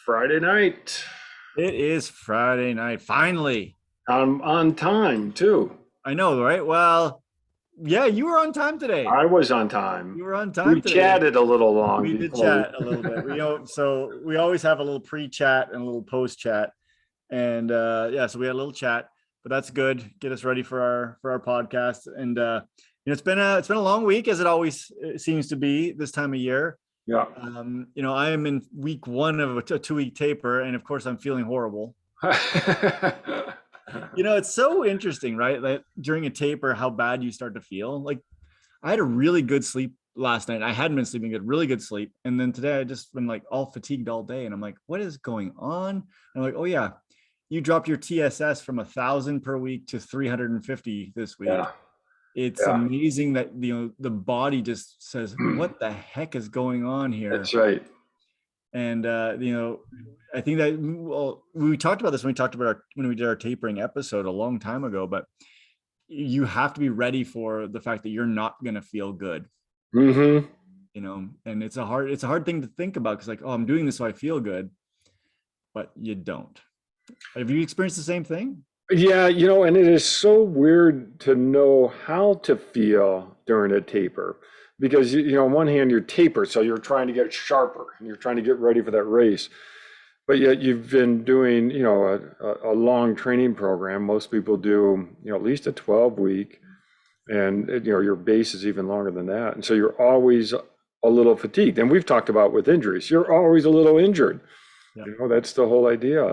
Friday night. It is Friday night. Finally. I'm on time too. I know, right? Well, yeah, you were on time today. I was on time. You were on time We today. chatted a little long We did before we. chat a little bit. So we always have a little pre-chat and a little post-chat. And yeah, so we had a little chat, but that's good. Get us ready for our podcast. And it's been a long week, as it always seems to be this time of year. Yeah. I am in week one of a 2-week taper, and of course I'm feeling horrible. It's so interesting, right? That during a taper, how bad you start to feel. Like, I had a really good sleep last night. I hadn't been sleeping good, really good sleep. And then today I just been like all fatigued all day. And I'm like, what is going on? And I'm like, oh yeah, you dropped your TSS from 1,000 per week to 350 this week. Yeah. It's Yeah. amazing that, the body just says, what the heck is going on here? That's right. And I think that, well, we talked about this when we did our tapering episode a long time ago, but you have to be ready for the fact that you're not going to feel good. Mm-hmm. And it's a hard thing to think about, because like, oh, I'm doing this so I feel good, but you don't. Have you experienced the same thing? Yeah, and it is so weird to know how to feel during a taper because, on one hand, you're tapered, so you're trying to get sharper and you're trying to get ready for that race. But yet you've been doing, a long training program. Most people do, at least a 12-week, and, your base is even longer than that. And so you're always a little fatigued. And we've talked about with injuries, you're always a little injured. Yeah. That's the whole idea.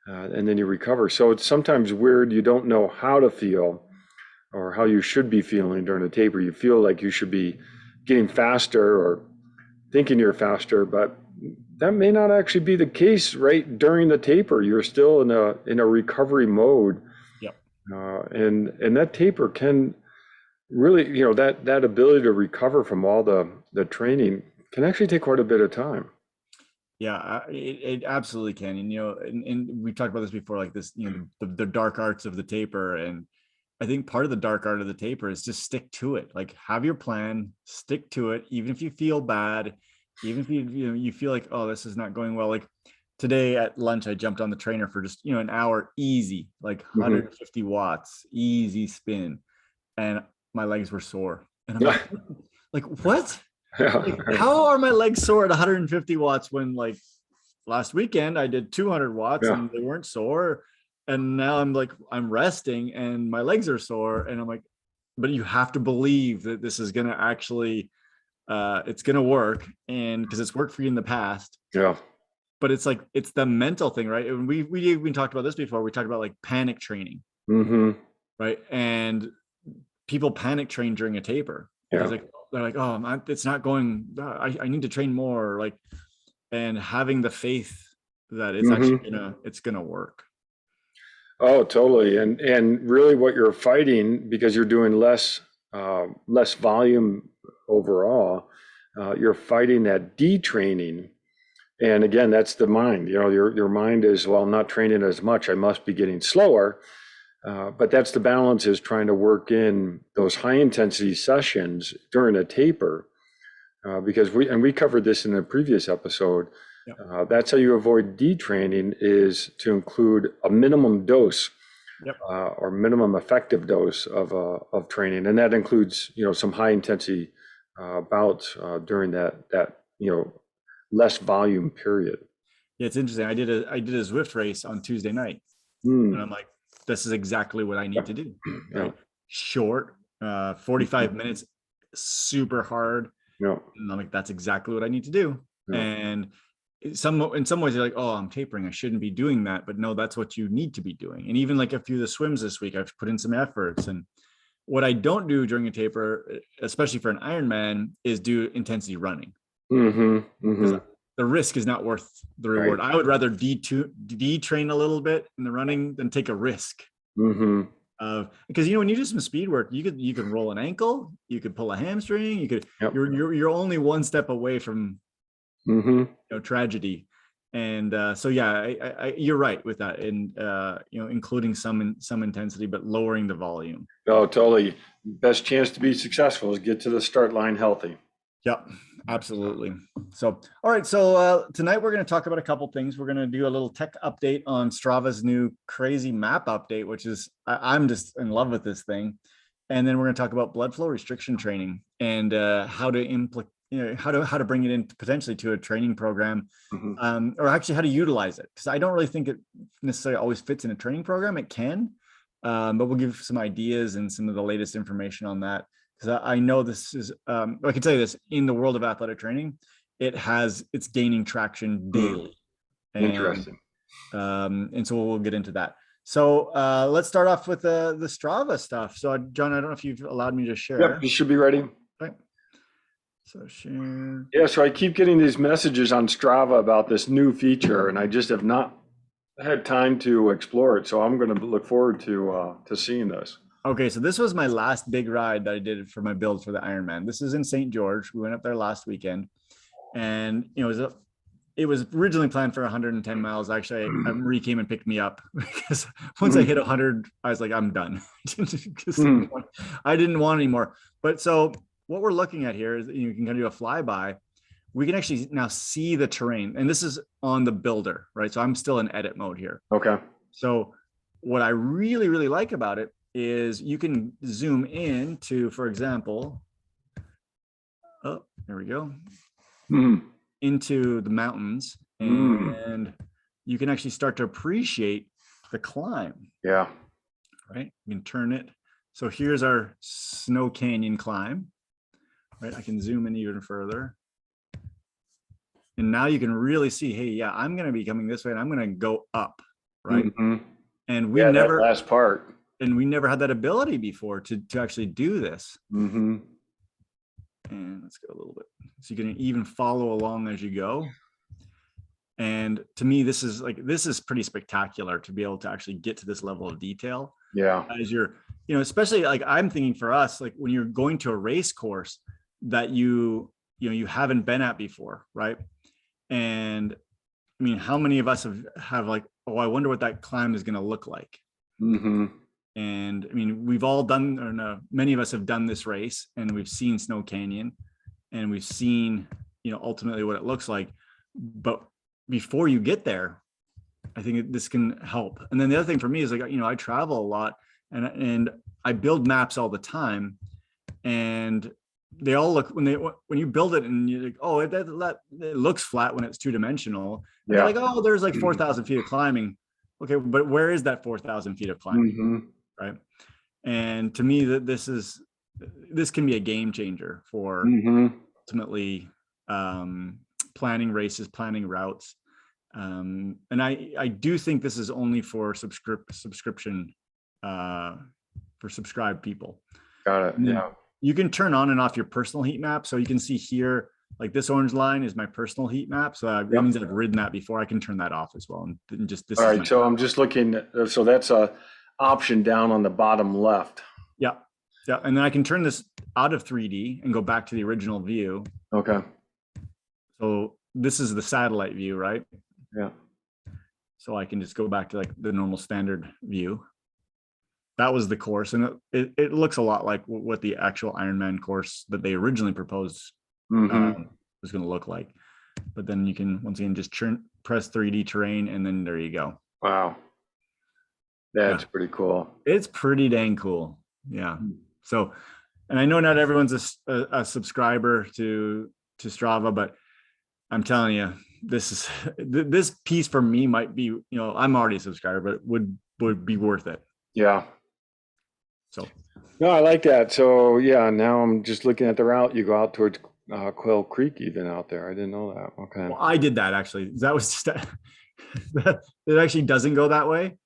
And then you recover. So it's sometimes weird. You don't know how to feel or how you should be feeling during a taper. You feel like you should be getting faster or thinking you're faster, but that may not actually be the case right during the taper. You're still in a recovery mode. Yep. And that taper can really, that ability to recover from all the training can actually take quite a bit of time. Yeah, it absolutely can. And we've talked about this before, like this, the dark arts of the taper. And I think part of the dark art of the taper is just stick to it. Like, have your plan, stick to it, even if you feel bad, even if you feel like, oh, this is not going well. Like today at lunch, I jumped on the trainer for just, an hour, easy, like 150 watts, easy spin. And my legs were sore. And I'm like, what? Like, how are my legs sore at 150 watts when, like, last weekend I did 200 watts and they weren't sore, and now I'm resting and my legs are sore, and I'm like, but you have to believe that this is gonna actually it's gonna work, and because it's worked for you in the past. Yeah. But it's like, it's the mental thing, right? And we even talked about this before. We talked about like panic training, right? And people panic train during a taper because they're like, oh, it's not going. I need to train more, like, and having the faith that it's actually gonna work. Oh, totally. And really, what you're fighting, because you're doing less volume overall, you're fighting that detraining. And again, that's the mind. Your mind is, well, I'm not training as much. I must be getting slower. But that's the balance, is trying to work in those high intensity sessions during a taper, because we covered this in a previous episode. Yep. That's how you avoid detraining, is to include a minimum dose, or minimum effective dose of training, and that includes some high intensity bouts during that less volume period. Yeah, it's interesting. I did a Zwift race on Tuesday night, and I'm like, this is exactly what I need to do. Right? Short, 45 minutes, super hard. And I'm like, that's exactly what I need to do. And in some ways you're like, oh, I'm tapering, I shouldn't be doing that. But no, that's what you need to be doing. And even like a few of the swims this week, I've put in some efforts. And what I don't do during a taper, especially for an Ironman, is do intensity running. Because the risk is not worth the reward. Right. I would rather detrain a little bit in the running than take a risk. Because when you do some speed work, you could roll an ankle, you could pull a hamstring, you're only one step away from tragedy. And so yeah, you're right with that, and including some intensity, but lowering the volume. Oh, totally. Best chance to be successful is get to the start line healthy. Yep, Absolutely. So, all right. So tonight we're going to talk about a couple things. We're going to do a little tech update on Strava's new crazy map update, which is I'm just in love with this thing. And then we're going to talk about blood flow restriction training and how to how to bring it in potentially to a training program, or actually how to utilize it. Because I don't really think it necessarily always fits in a training program. It can, but we'll give some ideas and some of the latest information on that. Because I know this is, I can tell you this, in the world of athletic training, it's gaining traction daily. Interesting. And so we'll get into that. So let's start off with the Strava stuff. So John, I don't know if you've allowed me to share. Yep, you should be ready. Okay. So share. Yeah, so I keep getting these messages on Strava about this new feature, and I just have not had time to explore it. So I'm going to look forward to seeing this. Okay, so this was my last big ride that I did for my build for the Ironman. This is in St. George. We went up there last weekend, and it was originally planned for 110 miles. Actually, Marie came and picked me up because once I hit 100, I was like, I'm done. I didn't want anymore. But so what we're looking at here is you can kind of do a flyby. We can actually now see the terrain, and this is on the builder, right? So I'm still in edit mode here. Okay. So what I really, really like about it is you can zoom in to, for example, oh, there we go, into the mountains, and you can actually start to appreciate the climb. Yeah. Right. You can turn it. So here's our Snow Canyon climb, right? I can zoom in even further. And now you can really see, hey, yeah, I'm going to be coming this way and I'm going to go up, right? And we never, that last part. And we never had that ability before to actually do this. And let's go a little bit. So you can even follow along as you go. And to me, this is pretty spectacular to be able to actually get to this level of detail. Yeah. As you're, especially like I'm thinking for us, like when you're going to a race course that you haven't been at before, right? And I mean, how many of us have like, oh, I wonder what that climb is going to look like. And I mean, we've all done, or no, many of us have done this race, and we've seen Snow Canyon, and we've seen, ultimately what it looks like. But before you get there, I think this can help. And then the other thing for me is like, I travel a lot, and I build maps all the time, and they all look when you build it and you're like, oh, it looks flat when it's two-dimensional. Yeah. They're like, oh, there's like 4,000 feet of climbing. Okay, but where is that 4,000 feet of climbing? Right. And to me, this can be a game changer for ultimately planning races, planning routes. And I do think this is only for subscription for subscribed people. Got it. Yeah. You can turn on and off your personal heat map. So you can see here, like this orange line is my personal heat map. So that means I've ridden that before. I can turn that off as well. And just this. All right. So I'm just looking. So that's a option down on the bottom left. Yeah. Yeah. And then I can turn this out of 3D and go back to the original view. Okay. So this is the satellite view, right? Yeah. So I can just go back to like the normal standard view. That was the course, and it looks a lot like what the actual Ironman course that they originally proposed was going to look like. But then you can once again just press 3D terrain, and then there you go. Wow, that's pretty cool. It's pretty dang cool. Yeah. So, and I know not everyone's a subscriber to Strava, but I'm telling you, this piece for me might be, I'm already a subscriber, but would be worth it. Yeah. So no, I like that. So yeah, now I'm just looking at the route. You go out towards Quail Creek, even out there. I didn't know that. Okay. Well, I did that actually. That was just it actually doesn't go that way,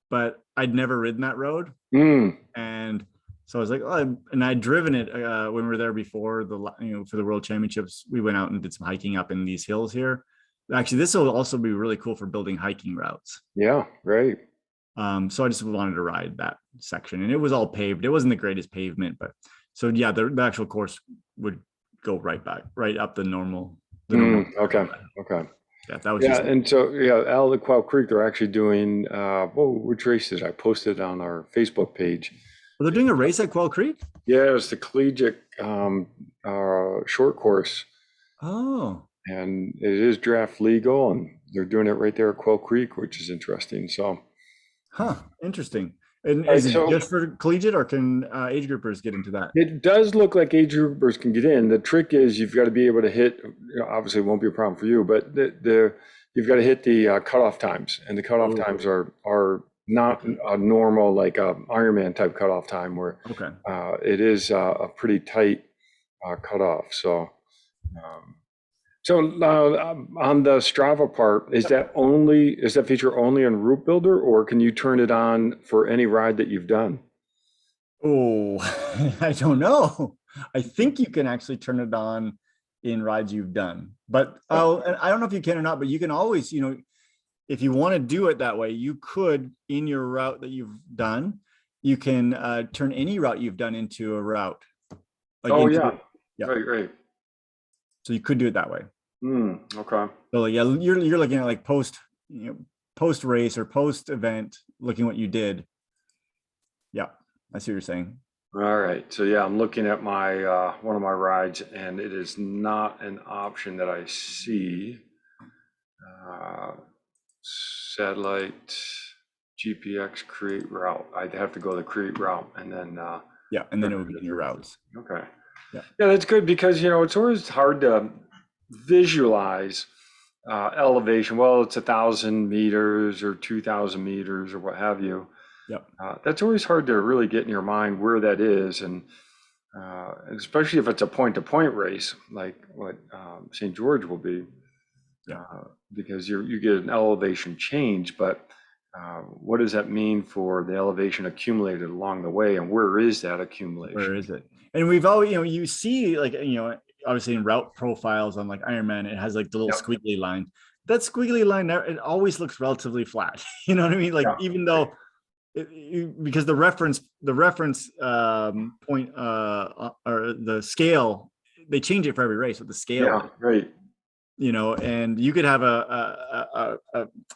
but I'd never ridden that road. And so I was like, oh, and I'd driven it when we were there before for the World Championships. We went out and did some hiking up in these hills here. Actually, this will also be really cool for building hiking routes. Yeah, right. So I just wanted to ride that section, and it was all paved. It wasn't the greatest pavement, but so yeah, the actual course would go right up the normal. Okay. Yeah, that was and so out of Quail Creek, they're actually doing which race did I posted on our Facebook page? Well, they're doing a race at Quail Creek. Yeah, it's the collegiate short course. Oh, and it is draft legal, and they're doing it right there at Quail Creek, which is interesting. So, huh. Interesting. And all right, is it so just for collegiate, or can age groupers get into that? it does look like age groupers can get in. The trick is you've got to be able to hit, obviously it won't be a problem for you, but you've got to hit the cutoff times, and the cutoff times are not Okay. a normal like a Ironman type cutoff time where Okay. it is a pretty tight cutoff. So, um, on the Strava part, is that feature only on Route Builder, or can you turn it on for any ride that you've done? Oh, I don't know. I think you can actually turn it on in rides you've done, but and I don't know if you can or not, but you can always, if you want to do it that way, you could, in your route that you've done, you can turn any route you've done into a route. Like Oh, into, yeah. yeah. Right. So you could do it that way. Okay. So yeah, you're looking at like post race or post event, looking what you did. Yeah, I see what you're saying. All right. So yeah, I'm looking at my one of my rides, and it is not an option that I see. Uh, Satellite GPX create route. I'd have to go to create route and then Yeah, and then it would be in your routes. okay. Yeah. Yeah, that's good because it's always hard to visualize elevation. Well, it's 1,000 meters or 2,000 meters or what have you. Yep. That's always hard to really get in your mind where that is, and especially if it's a point-to-point race like what St. George will be, Yeah. because you get an elevation change, but what does that mean for the elevation accumulated along the way, and where is that accumulation? Where is it? And we've always, you see, like, obviously in route profiles on like Ironman, it has like the little squiggly line. That squiggly line, it always looks relatively flat. You know what I mean? Like, even though because the reference point or the scale, they change it for every race with the scale. Yeah, right. And you could have a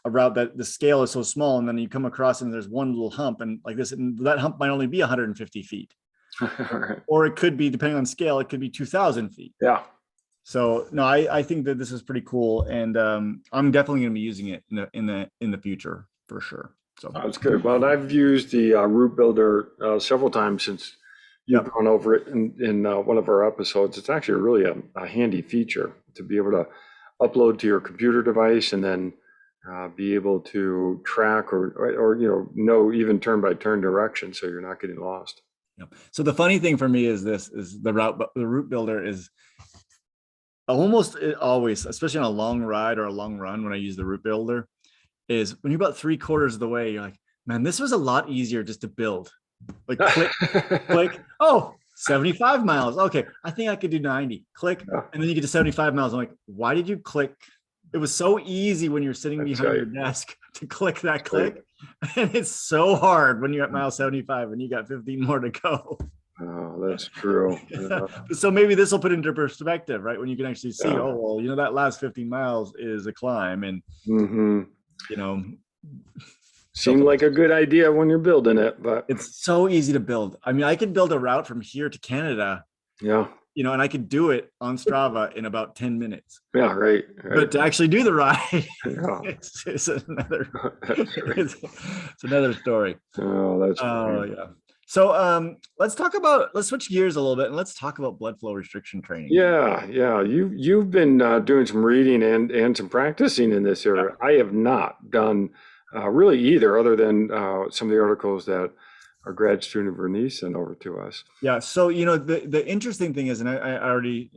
route that the scale is so small, and then you come across and there's one little hump, and like this, and that hump might only be 150 feet. Right. Or it could be, depending on scale, it could be 2,000 feet. Yeah. So no, I think that this is pretty cool, and I'm definitely going to be using it in the future for sure. So that's good. Well, I've used the Route Builder several times since you've gone over it in one of our episodes. It's actually really a handy feature to be able to upload to your computer device and then be able to track or know even turn-by-turn direction, so you're not getting lost. So the funny thing for me is the Route Builder is almost always, especially on a long ride or a long run, when I use the Route Builder, is when you're about 3/4 of the way, you're like, man, this was a lot easier just to build. Like click, oh, 75 miles. Okay, I think I could do 90. Click, and then you get to 75 miles. I'm like, why did you click? It was so easy when you're sitting behind your desk to click that click. And it's so hard when you're at mile 75 and you got 15 more to go. Oh, that's true. So maybe this will put into perspective, right? When you can actually see, oh, well, that last 15 miles is a climb. And, seemed like a good idea when you're building it, but it's so easy to build. I mean, I could build a route from here to Canada. Yeah. And I could do it on Strava in about 10 minutes. Yeah, right. But to actually do the ride, it's another it's another story. Oh, that's funny. Yeah. So let's switch gears a little bit and let's talk about blood flow restriction training. Yeah. You've been doing some reading and some practicing in this area. I have not done really either, other than some of the articles that our grad student Vernice sent over to us. Yeah. So, the interesting thing is, and I already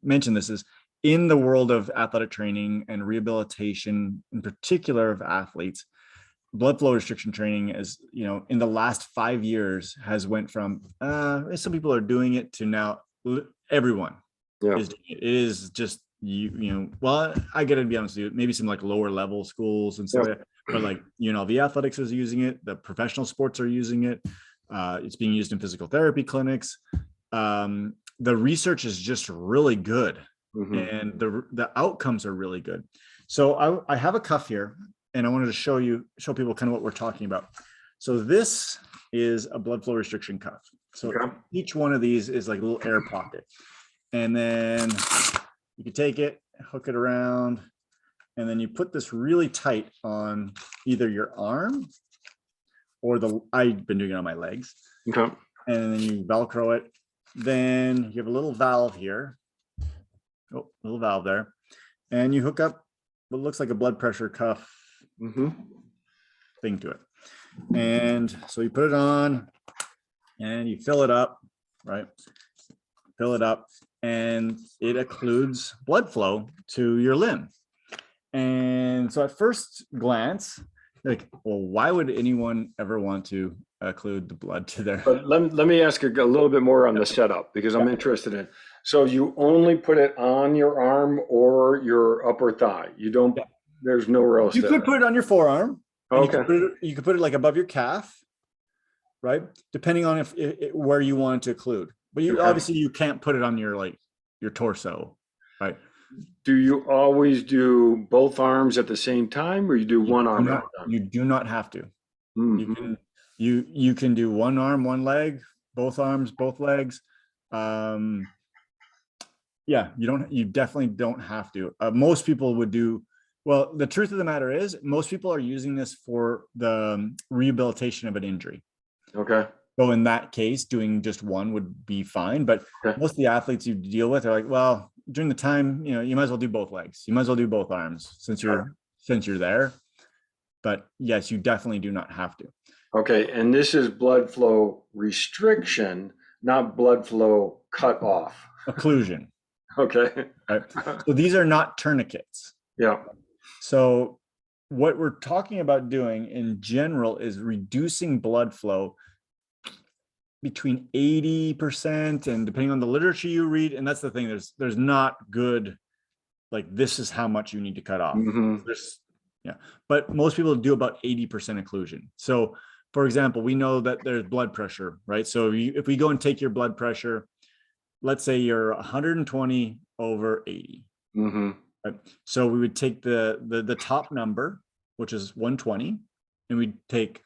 mentioned this, is in the world of athletic training and rehabilitation, in particular of athletes, blood flow restriction training is, in the last 5 years has went from some people are doing it to now everyone is doing it. It is just well, I gotta be honest with you, maybe some like lower level schools and stuff. But like, the athletics is using it, the professional sports are using it. It's being used in physical therapy clinics. The research is just really good, and the outcomes are really good. So I have a cuff here, and I wanted to show people kind of what we're talking about. So this is a blood flow restriction cuff. So each one of these is like a little air pocket. And then you can take it, hook it around, and then you put this really tight on either your arm or I've been doing it on my legs. Okay. And then you Velcro it. Then you have a little valve here. Oh, little valve there. And you hook up what looks like a blood pressure cuff thing to it. And so you put it on and you fill it up, right? Fill it up, and it occludes blood flow to your limb. And so at first glance, like, well, why would anyone ever want to occlude the blood to their... But let me ask you a little bit more on the setup, because I'm interested in. So you only put it on your arm or your upper thigh? You don't, there's nowhere else. You could put it on your forearm. Okay. You could put it like above your calf, right? Depending on where you want it to occlude. But you obviously you can't put it on your your torso, right? Do you always do both arms at the same time, or you do one arm at a time? You do not have to. You can do one arm, one leg, both arms, both legs. Yeah, you definitely don't have to. Most people would do, well, the truth of the matter is most people are using this for the rehabilitation of an injury. Okay. So in that case, doing just one would be fine. But most of the athletes you deal with are like, well, during the time, you might as well do both legs. You might as well do both arms since you're there. But yes, you definitely do not have to. Okay, and this is blood flow restriction, not blood flow cut off. Occlusion. Okay. Right. So these are not tourniquets. Yeah. So what we're talking about doing in general is reducing blood flow between 80%, and depending on the literature you read, and that's the thing, there's not good, like, this is how much you need to cut off. But most people do about 80% occlusion. So for example, we know that there's blood pressure, right? So if we go and take your blood pressure, let's say you're 120 over 80. Right? So we would take the top number, which is 120, and we'd take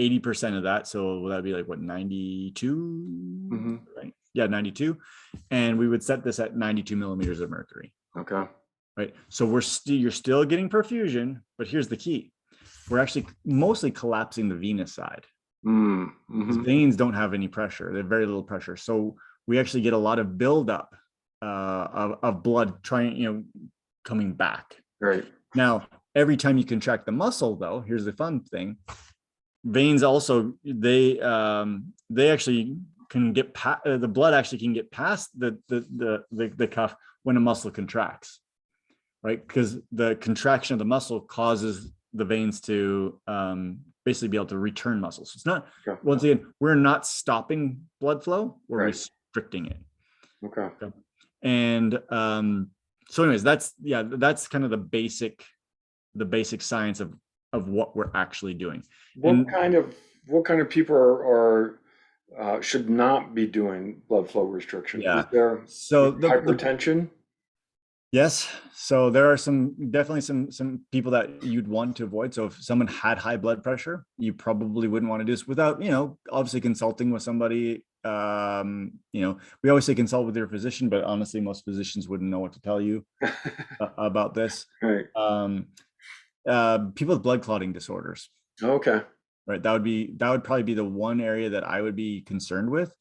80% of that. So that'd be like what, 92? Right? Yeah, 92. And we would set this at 92 millimeters of mercury. Okay. Right. So you're still getting perfusion, but here's the key. We're actually mostly collapsing the venous side. Because veins don't have any pressure. They have very little pressure. So we actually get a lot of buildup of blood coming back. Right. Now, every time you contract the muscle, though, here's the fun thing. Veins also, they actually can get the blood actually can get past the cuff when a muscle contracts, right? Because the contraction of the muscle causes the veins to basically be able to return muscle. So it's not, once again, we're not stopping blood flow, we're restricting it. Okay. And so anyways, that's kind of the basic science of what we're actually doing. What kind of people are should not be doing blood flow restriction? Is there hypertension? Yes. So there are definitely some people that you'd want to avoid. So if someone had high blood pressure, you probably wouldn't want to do this without, obviously consulting with somebody. We always say consult with your physician, but honestly, most physicians wouldn't know what to tell you about this. Right. People with blood clotting disorders. Okay. Right. That would probably be the one area that I would be concerned with.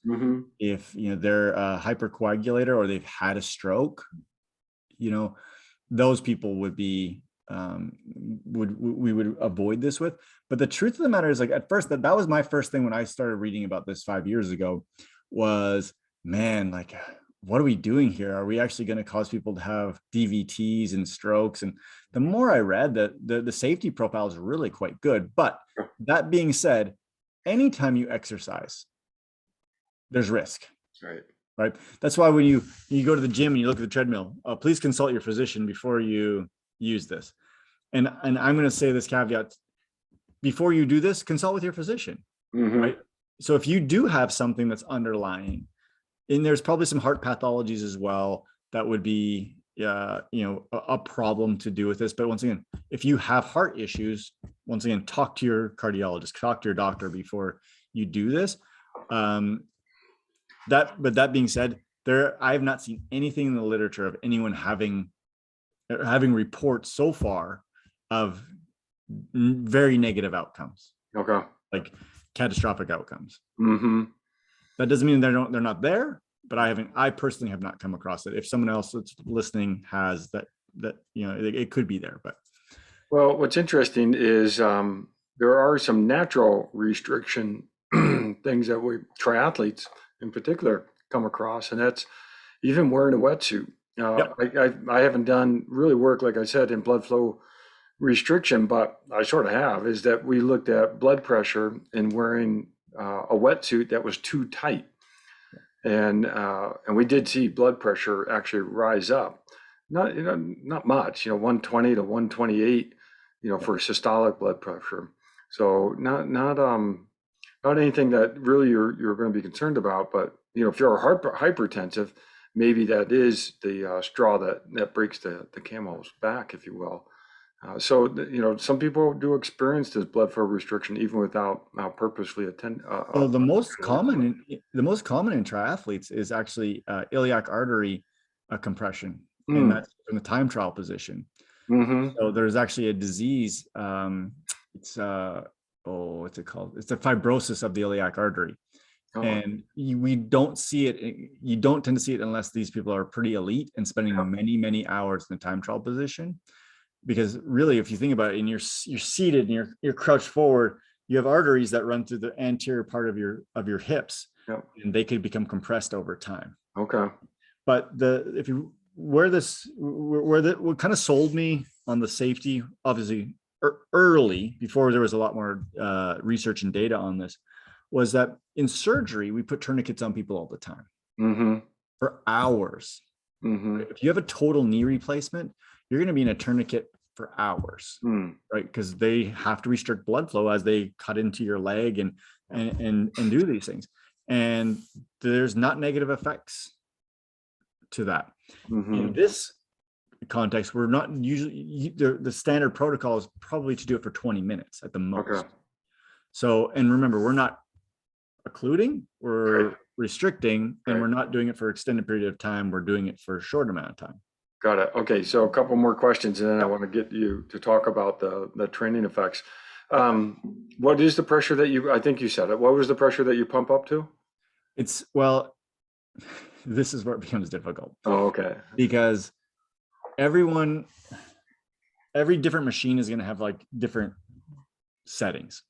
If, they're a hypercoagulator or they've had a stroke, those people would be, we would avoid this with. But the truth of the matter is, like, at first, that was my first thing when I started reading about this 5 years ago was, man, like, what are we doing here? Are we actually going to cause people to have DVTs and strokes? And the more I read, the safety profile is really quite good. But that being said, anytime you exercise, there's risk. Right. Right. That's why when you go to the gym and you look at the treadmill, please consult your physician before you use this. And I'm going to say this caveat: before you do this, consult with your physician. Right. So if you do have something that's underlying, and there's probably some heart pathologies as well that would be, a problem to do with this. But once again, if you have heart issues, once again, talk to your cardiologist, talk to your doctor before you do this. But that being said, I have not seen anything in the literature of anyone having reports so far of very negative outcomes. Okay. Like catastrophic outcomes. Mm-hmm. That doesn't mean they're not there, but I personally have not come across it. If someone else that's listening has that, it could be there, but. Well, what's interesting is there are some natural restriction things that we triathletes in particular come across, and that's even wearing a wetsuit. I haven't done really work, like I said, in blood flow restriction, but I sort of have, is that we looked at blood pressure and wearing a wetsuit that was too tight. And we did see blood pressure actually rise up. Not much, 120 to 128, for systolic blood pressure. So not anything that really you're going to be concerned about, but if you're hypertensive, maybe that is the straw that breaks the camel's back, if you will. So some people do experience this blood flow restriction even without purposely attend. So the most common in triathletes is actually iliac artery compression, and that's in the time trial position. Mm-hmm. So there's actually a disease. What's it called? It's the fibrosis of the iliac artery. Oh. And we don't see it. You don't tend to see it unless these people are pretty elite and spending many, many hours in the time trial position. Because really, if you think about it, and you're seated and you're crouched forward, you have arteries that run through the anterior part of your hips, and they could become compressed over time. Okay. But what kind of sold me on the safety, obviously early, before there was a lot more research and data on this, was that in surgery we put tourniquets on people all the time for hours. If you have a total knee replacement, you're going to be in a tourniquet for hours, right? Because they have to restrict blood flow as they cut into your leg and do these things. And there's not negative effects to that. In this context, we're not usually, the standard protocol is probably to do it for 20 minutes at the most. Okay. So, and remember, we're not occluding, we're restricting, and we're not doing it for extended period of time. We're doing it for a short amount of time. Got it. Okay, so a couple more questions, and then I want to get you to talk about the training effects. What is the pressure that I think you said it, what was the pressure that you pump up to? This is where it becomes difficult. Oh, okay. Because every different machine is going to have like different settings.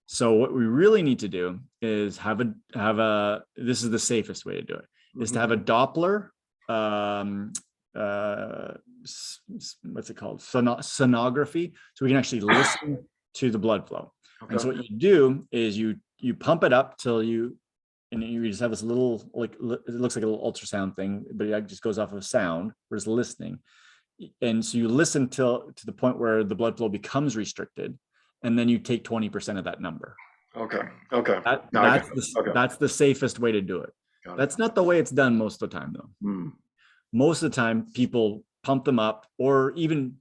So what we really need to do is have a this is the safest way to do it, is to have a Doppler, what's it called? Sonography. So we can actually listen to the blood flow. Okay. And so what you do is you pump it up till you just have this little, like, it looks like a little ultrasound thing, but it just goes off of sound. We're just listening. And so you listen to the point where the blood flow becomes restricted, and then you take 20% of that number. Okay. Okay. That's the safest way to do it. That's not the way it's done most of the time, though. Most of the time, people pump them up, or even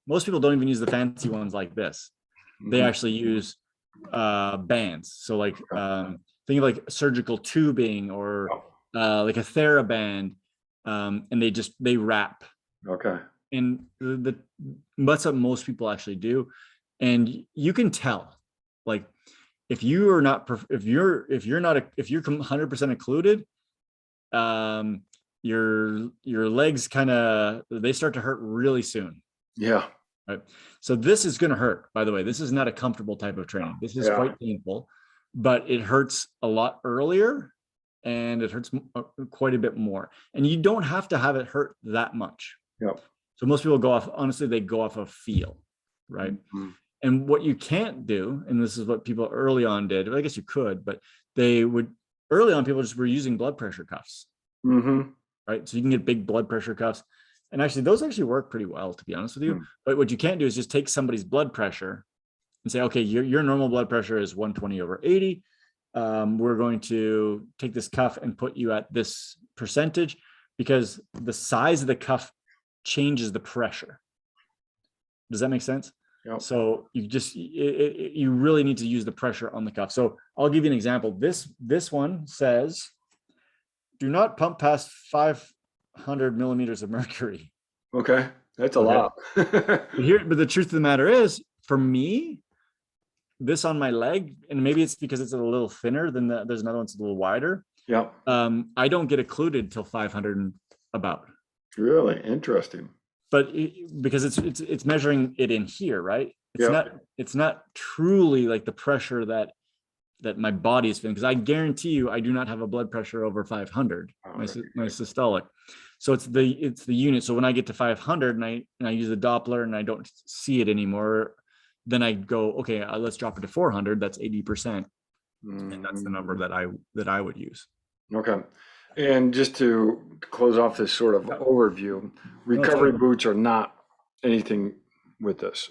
most people don't even use the fancy ones like this. They actually use bands. So like, think of like surgical tubing or like a TheraBand, and they wrap. Okay. And that's what most people actually do. And you can tell, like, if you're 100% occluded, your legs they start to hurt really soon. Yeah. Right. So this is going to hurt, by the way. This is not a comfortable type of training. This is quite painful, but it hurts a lot earlier, and it hurts quite a bit more. And you don't have to have it hurt that much. Yep. So most people go off of feel, right? And what you can't do, and this is what people early on did, I guess you could, but early on, people just were using blood pressure cuffs. Right? So you can get big blood pressure cuffs. And actually, those actually work pretty well, to be honest with you. But what you can't do is just take somebody's blood pressure and say, okay, your normal blood pressure is 120/80. We're going to take this cuff and put you at this percentage, because the size of the cuff changes the pressure. Does that make sense? Yep. So you really need to use the pressure on the cuff. So I'll give you an example. This one says do not pump past 500 millimeters of mercury. Okay. That's a lot. But the truth of the matter is, for me, this on my leg, and maybe it's because it's a little thinner than there's another one that's a little wider. Yeah. I don't get occluded till 500 and about. Really interesting. But because it's measuring it in here, right? It's not truly like the pressure that my body is feeling, because I guarantee you I do not have a blood pressure over 500, my systolic. So it's the unit. So when I get to 500 and I use the Doppler and I don't see it anymore, then I go, okay, let's drop it to 400. That's 80%. And that's the number that I would use. Okay. And just to close off this sort of overview, recovery boots are not anything with this.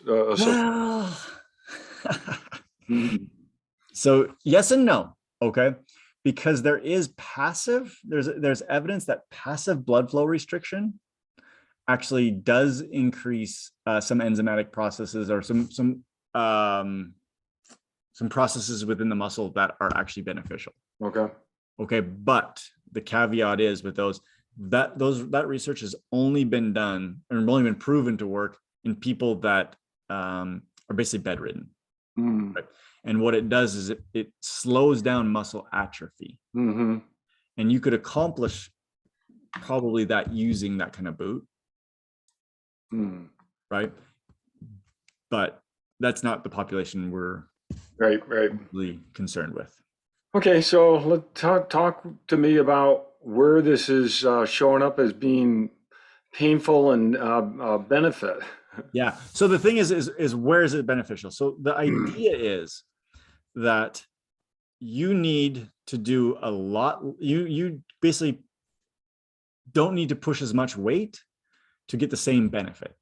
So yes and no. Okay. Because there is passive, there's evidence that passive blood flow restriction actually does increase some enzymatic processes or some processes within the muscle that are actually beneficial. Okay, but the caveat is with that research has only been done or only been proven to work in people that are basically bedridden. Right? And what it does is it slows down muscle atrophy. And you could accomplish probably that using that kind of boot. Right. But that's not the population we're really concerned with. Okay, so let's talk to me about where this is showing up as being painful and benefit. Yeah. So the thing is where is it beneficial? So the idea is that you need to do a lot. You basically don't need to push as much weight to get the same benefit.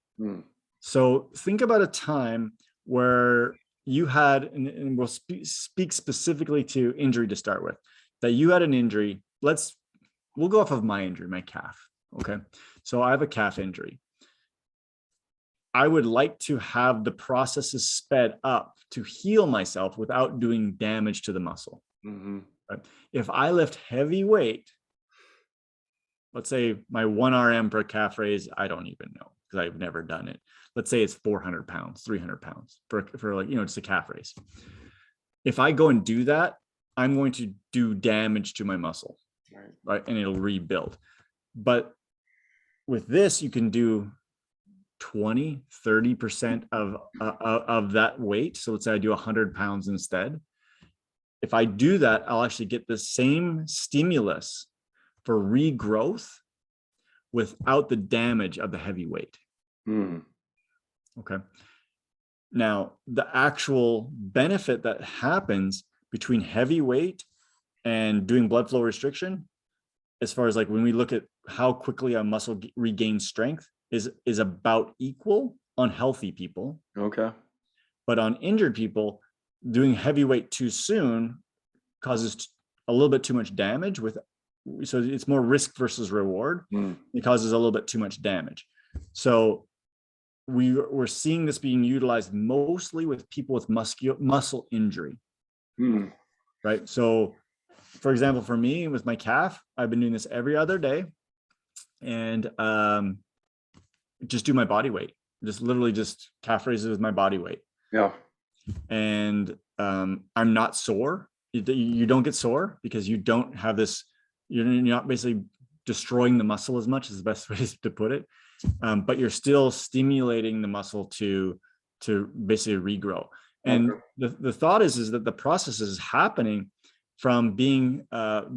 So think about a time where you had, and we'll speak specifically to injury to start with, that you had an injury. We'll go off of my injury, my calf. Okay. So I have a calf injury. I would like to have the processes sped up to heal myself without doing damage to the muscle. Right? If I lift heavy weight, let's say my 1 RM per calf raise, I don't even know because I've never done it. Let's say it's 400 pounds, 300 pounds for like, just a calf raise. If I go and do that, I'm going to do damage to my muscle, right? And it'll rebuild. But with this, you can do 20, 30% of that weight. So let's say I do 100 pounds instead. If I do that, I'll actually get the same stimulus for regrowth without the damage of the heavy weight. Okay. Now, the actual benefit that happens between heavy weight and doing blood flow restriction, as far as like when we look at how quickly a muscle regains strength, is about equal on healthy people. Okay. But on injured people, doing heavy weight too soon causes a little bit too much damage so it's more risk versus reward. It causes a little bit too much damage. So we're seeing this being utilized mostly with people with muscle injury. Right. So for example, for me with my calf, I've been doing this every other day and just do my body weight, literally just calf raises with my body weight. Yeah. And I'm not sore. You don't get sore because you don't have this, you're not basically destroying the muscle as much, is the best way to put it. But you're still stimulating the muscle to basically regrow. And the thought is that the process is happening from being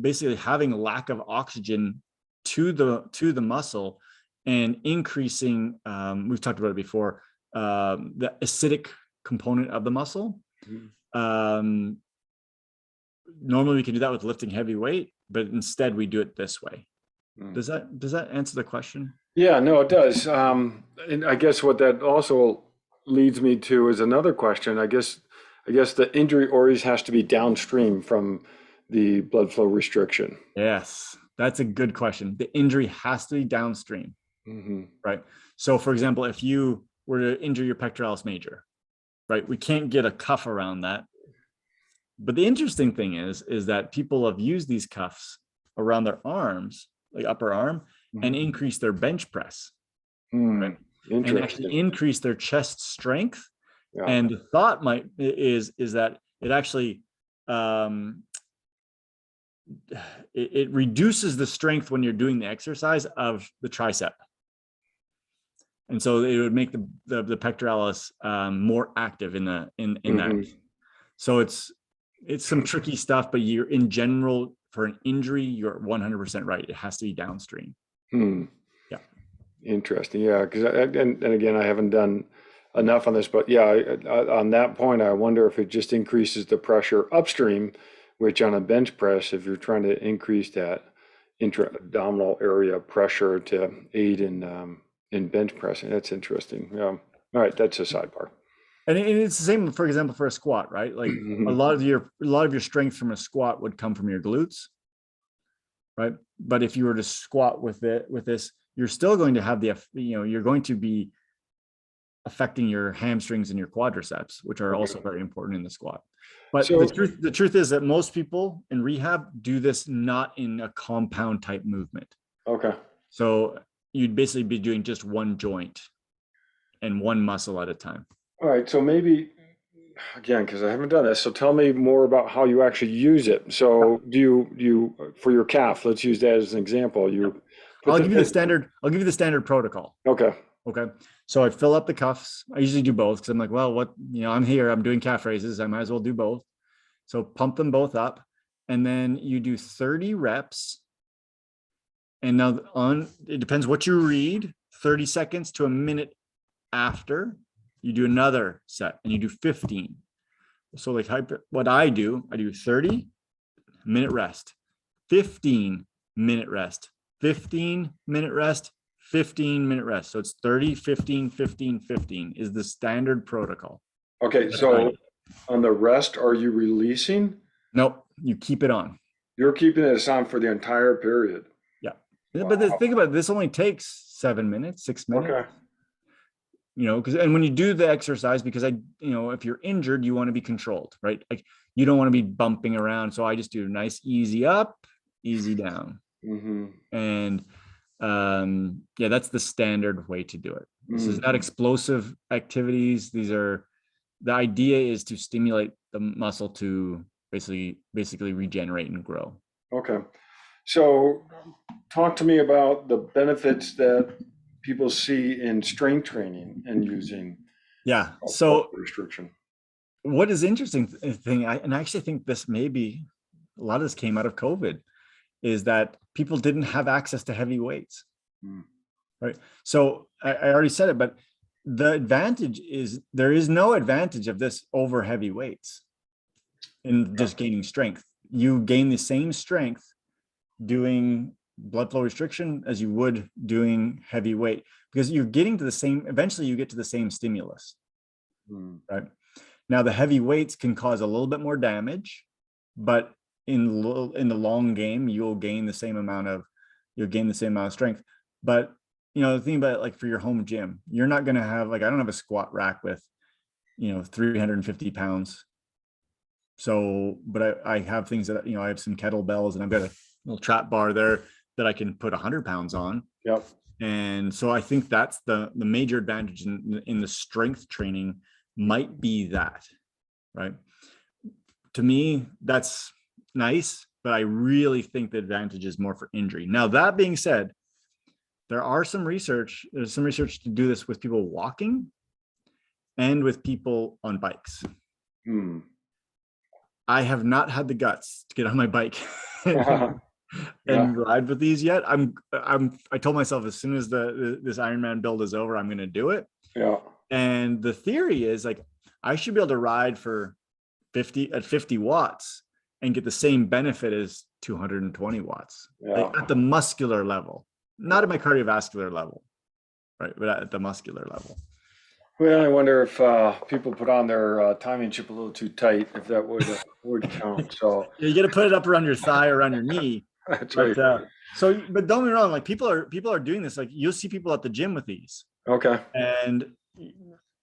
basically having a lack of oxygen to the muscle and increasing, we've talked about it before, the acidic component of the muscle. Normally we can do that with lifting heavy weight, but instead we do it this way. Does that answer the question? Yeah, no, it does. And I guess what that also leads me to is another question. I guess the injury always has to be downstream from the blood flow restriction. Yes, that's a good question. The injury has to be downstream, right? So for example, if you were to injure your pectoralis major, right, we can't get a cuff around that. But the interesting thing is that people have used these cuffs around their arms, like upper arm, and increase their bench press, right? And actually increase their chest strength. Yeah. And the thought is that it actually it reduces the strength when you're doing the exercise of the tricep. And so it would make the pectoralis more active in that. So it's some tricky stuff, but you're in general for an injury, you're 100% right. It has to be downstream. Yeah. Interesting. Yeah. Because and again, I haven't done enough on this, but yeah, on that point, I wonder if it just increases the pressure upstream, which on a bench press, if you're trying to increase that intra-abdominal area pressure to aid in bench pressing, that's interesting. Yeah. All right, that's a sidebar. And it's the same, for example, for a squat, right? Like a lot of your strength from a squat would come from your glutes, right? But if you were to squat with this, you're still going to have you're going to be affecting your hamstrings and your quadriceps, which are also very important in the squat. But the truth is that most people in rehab do this not in a compound type movement. Okay. So you'd basically be doing just one joint and one muscle at a time. All right. So maybe, again, because I haven't done this, so tell me more about how you actually use it. So do you for your calf, let's use that as an example. I'll give you the standard protocol. Okay. Okay. So I fill up the cuffs. I usually do both because I'm like, well, I'm here, I'm doing calf raises. I might as well do both. So pump them both up. And then you do 30 reps. And now it depends what you read, 30 seconds to a minute after, you do another set and you do 15. So like what I do 30 minute rest, 15-minute rest, 15-minute rest, 15-minute rest. So it's 30, 15, 15, 15 is the standard protocol. Okay. So on the rest, are you releasing? Nope. You keep it on. You're keeping it on for the entire period. Yeah. Wow. But think about it, this only takes 7 minutes, 6 minutes. Okay. And when you do the exercise, because if you're injured, you want to be controlled, right? Like you don't want to be bumping around. So I just do a nice easy up, easy down. And that's the standard way to do it. This is not explosive activities. The idea is to stimulate the muscle to basically regenerate and grow. Okay. So talk to me about the benefits that people see in strength training and using so restriction. What is interesting thing, and I actually think this maybe a lot of this came out of COVID, is that people didn't have access to heavy weights. Right. So I already said it, but the advantage is there is no advantage of this over heavy weights in just gaining strength. You gain the same strength doing blood flow restriction as you would doing heavy weight, because you're getting to eventually you get to the same stimulus. Right. Now the heavy weights can cause a little bit more damage, but in the long game, you'll gain the same amount of strength. But the thing about it, like for your home gym, you're not going to have, like, I don't have a squat rack with 350 pounds. So, but I have things that, I have some kettlebells and I've got a little trap bar there that I can put 100 pounds on. Yep. And so I think that's the major advantage in the strength training might be that, right? To me, that's nice, but I really think the advantage is more for injury. Now, that being said, there's some research to do this with people walking and with people on bikes. I have not had the guts to get on my bike and ride with these yet. I told myself as soon as this Ironman build is over, I'm going to do it. Yeah. And the theory is like, I should be able to ride for 50 watts and get the same benefit as 220 watts like at the muscular level, not at my cardiovascular level, right? But at the muscular level. Well, I wonder if people put on their timing chip a little too tight, if that would count. So you got to put it up around your thigh or around your knee. That's but, right. But don't be wrong. Like people are doing this. Like you'll see people at the gym with these. Okay. And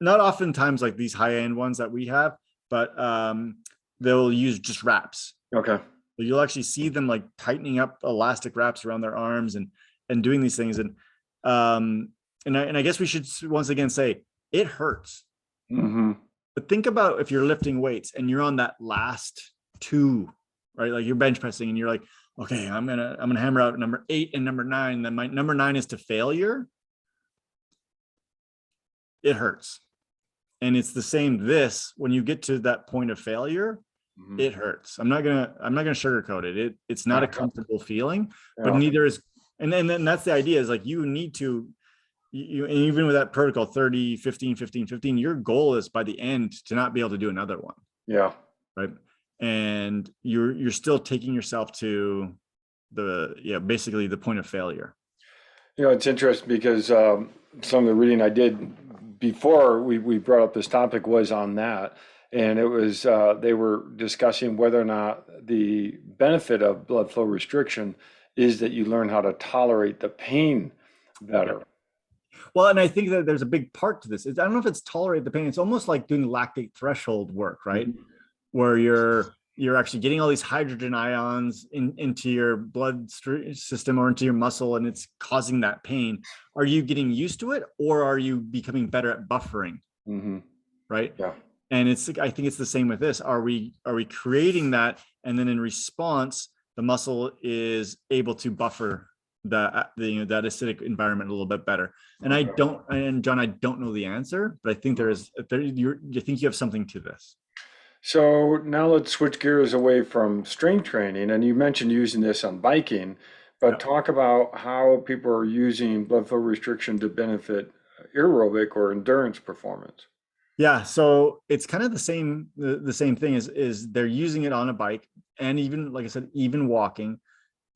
not oftentimes like these high end ones that we have, but they'll use just wraps. Okay. You'll actually see them like tightening up elastic wraps around their arms and doing these things. And I guess we should once again say it hurts. Mm-hmm. But think about if you're lifting weights and you're on that last two, right? Like you're bench pressing and you're like, okay, I'm gonna hammer out number 8 and number 9. Then my number 9 is to failure. It hurts. And it's the same when you get to that point of failure, it hurts. I'm not gonna sugarcoat it. It's not a comfortable feeling, but neither is, and then that's the idea, is like you need to, and even with that protocol 30, 15, 15, 15, your goal is by the end to not be able to do another one. Yeah. Right. And you're still taking yourself to basically the point of failure. It's interesting because some of the reading I did before we brought up this topic was on that. And it was, they were discussing whether or not the benefit of blood flow restriction is that you learn how to tolerate the pain better. Well, and I think that there's a big part to this. I don't know if it's tolerate the pain. It's almost like doing lactate threshold work, right? Where you're actually getting all these hydrogen ions into your blood system or into your muscle, and it's causing that pain. Are you getting used to it, or are you becoming better at buffering? Right? Yeah. And I think it's the same with this. Are we creating that, and then in response, the muscle is able to buffer that acidic environment a little bit better? And John, I don't know the answer, but I think I think you have something to this. So now let's switch gears away from strength training. And you mentioned using this on biking, but talk about how people are using blood flow restriction to benefit aerobic or endurance performance. Yeah, so it's kind of the same thing is they're using it on a bike, and even, like I said, even walking,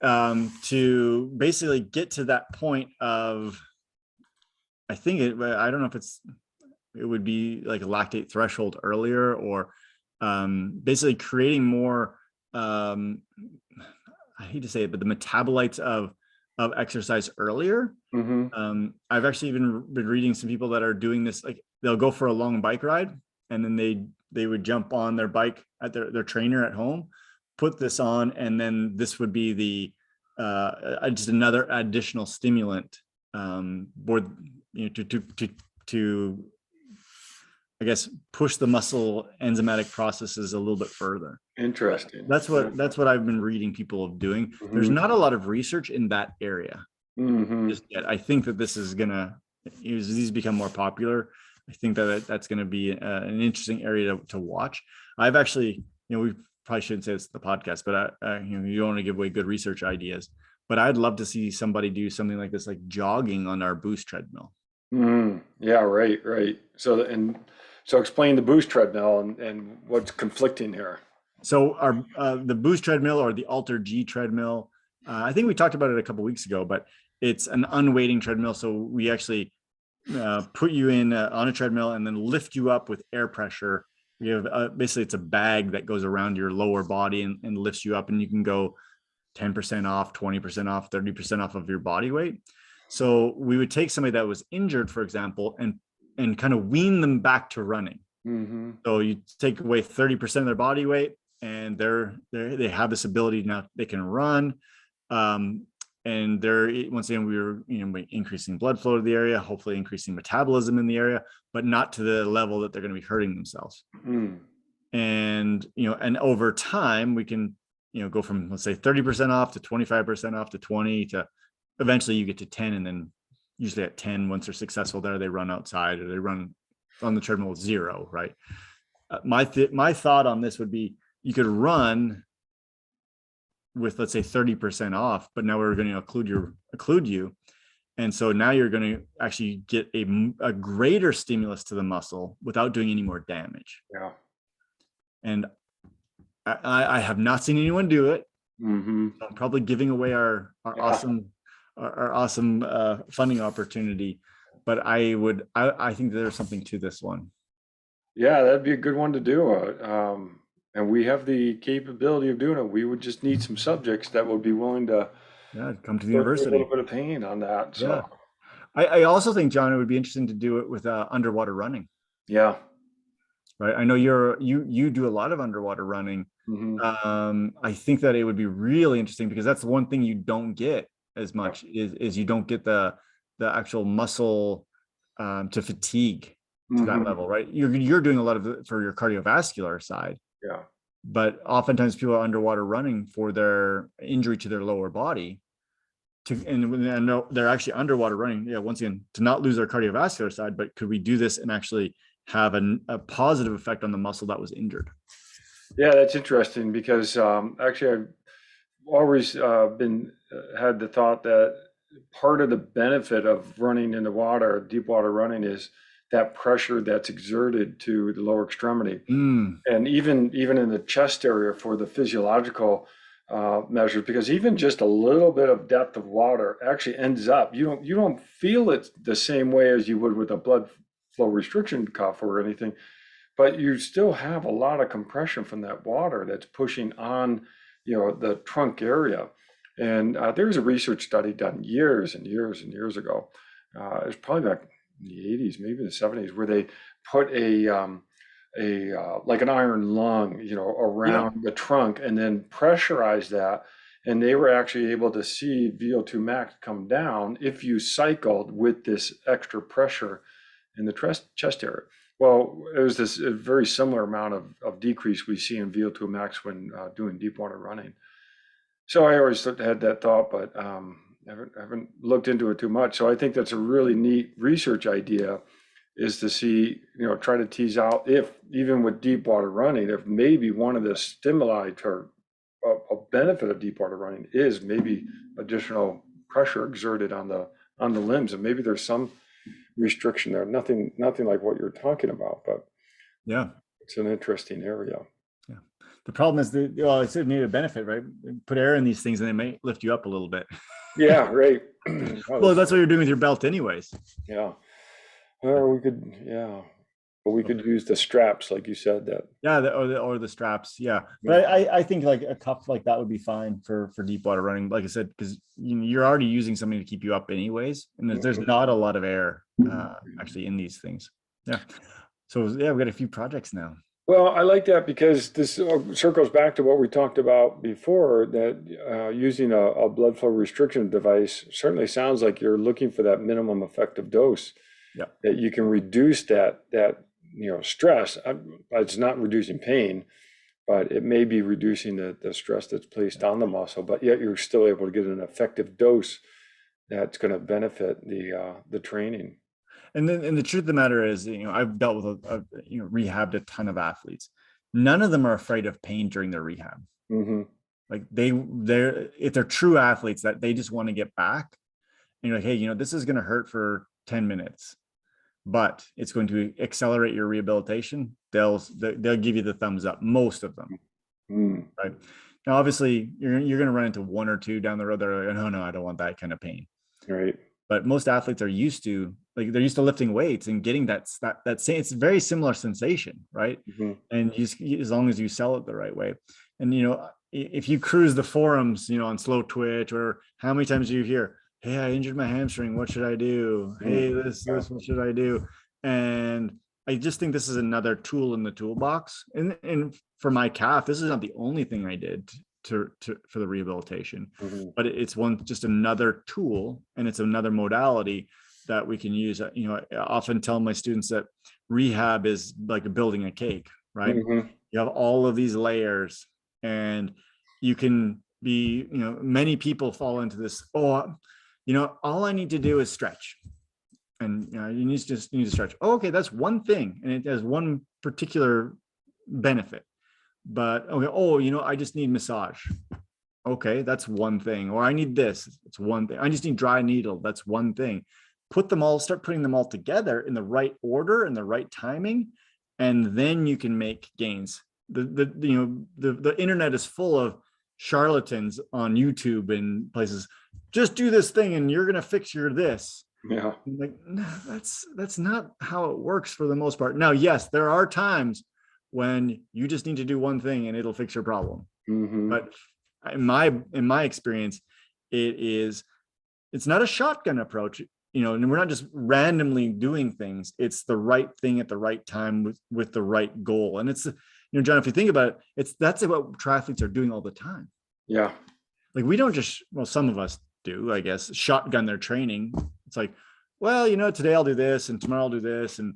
to basically get to that point of, I don't know if it would be like a lactate threshold earlier, or basically creating more, I hate to say it, but the metabolites of exercise earlier. I've actually even been reading some people that are doing this, like they'll go for a long bike ride, and then they would jump on their bike at their trainer at home, put this on, and then this would be the just another additional stimulant, to I guess push the muscle enzymatic processes a little bit further. Interesting. That's what I've been reading people doing. There's not a lot of research in that area just yet. I think that this is gonna, as these become more popular, I think that's going to be an interesting area to watch. I've actually, we probably shouldn't say it's the podcast, but you don't want to give away good research ideas, but I'd love to see somebody do something like this, like jogging on our boost treadmill. Yeah, right. So explain the boost treadmill and what's conflicting here. So the boost treadmill, or the Alter G treadmill, I think we talked about it a couple of weeks ago, but it's an unweighting treadmill. So we actually put you in on a treadmill and then lift you up with air pressure. We have basically, it's a bag that goes around your lower body and lifts you up, and you can go 10% off, 20% off, 30% off of your body weight. So we would take somebody that was injured, for example, and kind of wean them back to running. So you take away 30% of their body weight, and they have this ability now, they can run. And once again, we were increasing blood flow to the area, hopefully increasing metabolism in the area, but not to the level that they're going to be hurting themselves. And and over time we can go from, let's say, 30% off to 25% off to 20 to eventually you get to 10, and then usually at 10, once they're successful there, they run outside or they run on the treadmill with 0. Right. My thought on this would be, you could run with, let's say, 30% off, but now we're going to occlude you. And so now you're going to actually get a greater stimulus to the muscle without doing any more damage. Yeah. And I have not seen anyone do it. So I'm probably giving away our awesome funding opportunity, but I think there's something to this one. Yeah, that'd be a good one to do. And we have the capability of doing it. We would just need some subjects that would be willing to come to the university. A little bit of pain on that. So. Yeah. I also think, John, it would be interesting to do it with underwater running. Yeah. right? I know you do a lot of underwater running. I think that it would be really interesting because that's the one thing you don't get as much is you don't get the actual muscle to fatigue to that level, right? You're doing a lot of it for your cardiovascular side. Yeah. But oftentimes people are underwater running for their injury to their lower body and they're actually underwater running. Yeah. Once again, to not lose their cardiovascular side, but could we do this and actually have a positive effect on the muscle that was injured? Yeah, that's interesting because actually I've always had the thought that part of the benefit of running in the water, deep water running, is that pressure that's exerted to the lower extremity. And even in the chest area for the physiological measures, because even just a little bit of depth of water actually ends up, you don't feel it the same way as you would with a blood flow restriction cuff or anything, but you still have a lot of compression from that water that's pushing on, the trunk area. And there was a research study done years and years and years ago. It was probably back in the 80s, maybe the 70s, where they put like an iron lung, around the trunk and then pressurized that. And they were actually able to see VO2 max come down if you cycled with this extra pressure in the chest area. Well, it was this a very similar amount of decrease we see in VO2 max when doing deep water running. So I always had that thought, but haven't looked into it too much. So I think that's a really neat research idea, is to see, try to tease out if, even with deep water running, if maybe one of the stimuli to a benefit of deep water running is maybe additional pressure exerted on the limbs, and maybe there's some restriction there. Nothing like what you're talking about, but yeah, it's an interesting area. Yeah. The problem is it's a need a benefit, right? Put air in these things and they may lift you up a little bit. Yeah, right. Well, that's what you're doing with your belt anyways. Yeah. Or we could use the straps, like you said, that. Yeah, or the straps. Yeah, but I think like a cuff like that would be fine for deep water running. Like I said, because you're already using something to keep you up anyways, and there's not a lot of air actually in these things. Yeah. So yeah, we've got a few projects now. Well, I like that because this circles back to what we talked about before, that using a blood flow restriction device certainly sounds like you're looking for that minimum effective dose. Yeah. That you can reduce that stress. It's not reducing pain, but it may be reducing the stress that's placed on the muscle, but yet you're still able to get an effective dose that's going to benefit the training. And then, the truth of the matter is, I've dealt with rehabbed a ton of athletes. None of them are afraid of pain during their rehab. Like if they're true athletes, that they just want to get back. And you're like, hey, this is going to hurt for 10 minutes, but it's going to accelerate your rehabilitation. They'll give you the thumbs up, most of them. Right. Now, obviously, you're going to run into one or two down the road that are like, no, I don't want that kind of pain. Right. But most athletes are used to, they're used to lifting weights and getting that same, it's a very similar sensation, right? And as long as you sell it the right way. And, if you cruise the forums, on Slow Twitch, or how many times do you hear, hey, I injured my hamstring, what should I do? Hey, this, what should I do? And I just think this is another tool in the toolbox. And for my calf, this is not the only thing I did for the rehabilitation, but it's just another tool, and it's another modality that we can use. I often tell my students that rehab is like building a cake, right? You have all of these layers, and you can be, many people fall into this, all I need to do is stretch. And you need to stretch. Oh, okay, that's one thing, and it has one particular benefit. But okay, I just need massage. Okay, that's one thing. Or I need this. It's one thing. I just need dry needle. That's one thing. Start putting them all together in the right order and the right timing, and then you can make gains. The internet is full of charlatans on YouTube and places. Just do this thing and you're gonna fix your this. Yeah. Like, no, that's not how it works for the most part. Now, yes, there are times when you just need to do one thing and it'll fix your problem. But in my experience, it's not a shotgun approach. and we're not just randomly doing things. It's the right thing at the right time with the right goal. And it's, John, if you think about it, that's what triathletes are doing all the time. Yeah. Like we don't just, well, some of us do, I guess, shotgun their training. It's like, well, today I'll do this and tomorrow I'll do this. And,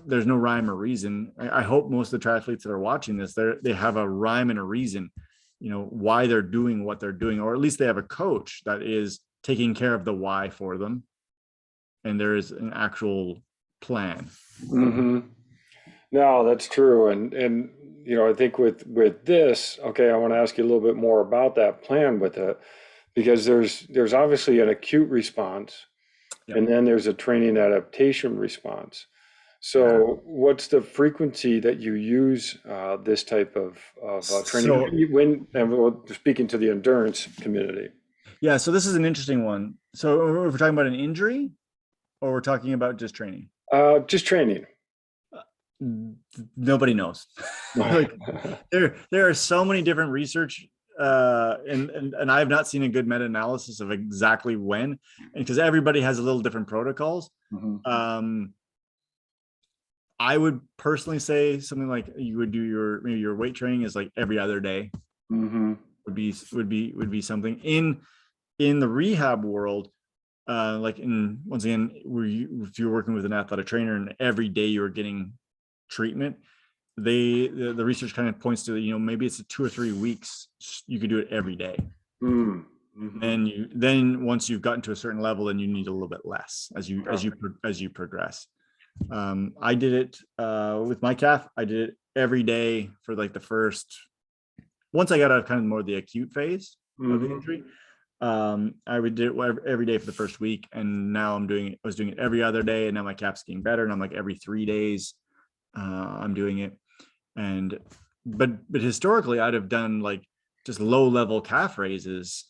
there's no rhyme or reason. I hope most of the triathletes that are watching this, they have a rhyme and a reason, why they're doing what they're doing, or at least they have a coach that is taking care of the why for them. And there is an actual plan. Mm-hmm. No, that's true. And I think with this, okay, I want to ask you a little bit more about that plan with it, because there's obviously an acute response, Yep. and then there's a training adaptation response. So what's the frequency that you use this type of training speaking to the endurance community? Yeah, so this is an interesting one. So if we're talking about an injury, or we're talking about just training? Just training. Nobody knows. Like there are so many different research, and I have not seen a good meta-analysis of exactly when, because everybody has a little different protocols. Mm-hmm. I would personally say something like you would do your weight training is like every other day. Mm-hmm. would be something in the rehab world. Once again, if you're working with an athletic trainer and every day you're getting treatment, the research kind of points to, maybe it's 2 or 3 weeks, you could do it every day. Mm-hmm. And then once you've gotten to a certain level, then you need a little bit less as you progress. I did it with my calf. I did it every day for like the first, once I got out of kind of more the acute phase mm-hmm. of the injury. I would do it every day for the first week, and now I was doing it every other day, and now my calf's getting better, and I'm like every 3 days I'm doing it. But historically I'd have done like just low level calf raises,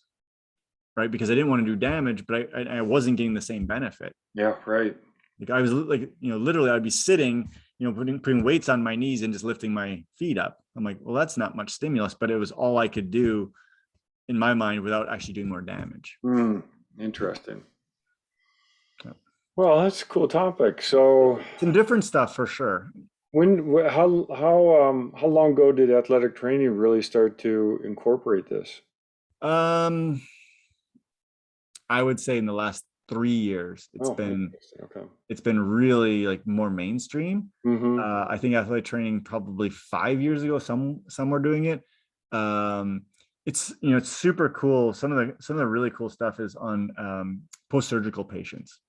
right? Because I didn't want to do damage, but I wasn't getting the same benefit. Yeah, right. Like I was like, literally I'd be sitting, putting weights on my knees and just lifting my feet up. I'm like, well, that's not much stimulus, but it was all I could do in my mind without actually doing more damage. Interesting. Yeah. Well, that's a cool topic. So some different stuff for sure. How long ago did athletic training really start to incorporate this? I would say in the last 3 years, it's been really like more mainstream. Mm-hmm. I think athletic training probably 5 years ago, some were doing it. It's super cool. Some of the really cool stuff is on post-surgical patients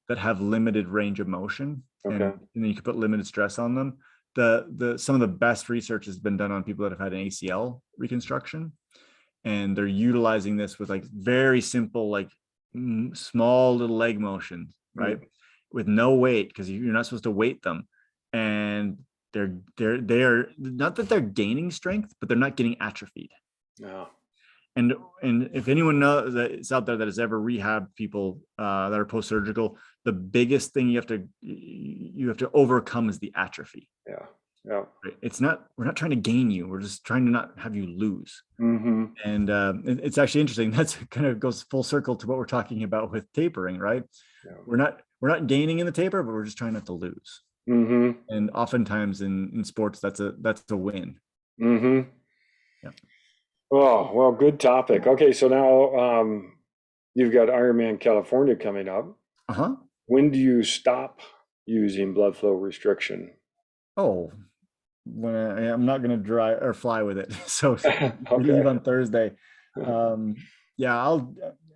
that have limited range of motion, and then you can put limited stress on them. Some of the best research has been done on people that have had an ACL reconstruction, and they're utilizing this with like very simple, like small little leg motions, right? With no weight, because you're not supposed to weight them, and they're not that they're gaining strength, but they're not getting atrophied. No. And if anyone knows that it's out there that has ever rehabbed people that are post-surgical, the biggest thing you have to overcome is the atrophy. Yeah. Yeah. We're not trying to gain you. We're just trying to not have you lose. Mm-hmm. And it's actually interesting. That's kind of goes full circle to what we're talking about with tapering, right? Yeah. We're not gaining in the taper, but we're just trying not to lose. Mm-hmm. And oftentimes in sports, that's a win. Mm-hmm. Yeah. Oh, well, good topic. Okay, so now you've got Ironman California coming up. Uh-huh. When do you stop using blood flow restriction? Oh, when I'm not going to drive or fly with it. So we leave on Thursday. Yeah,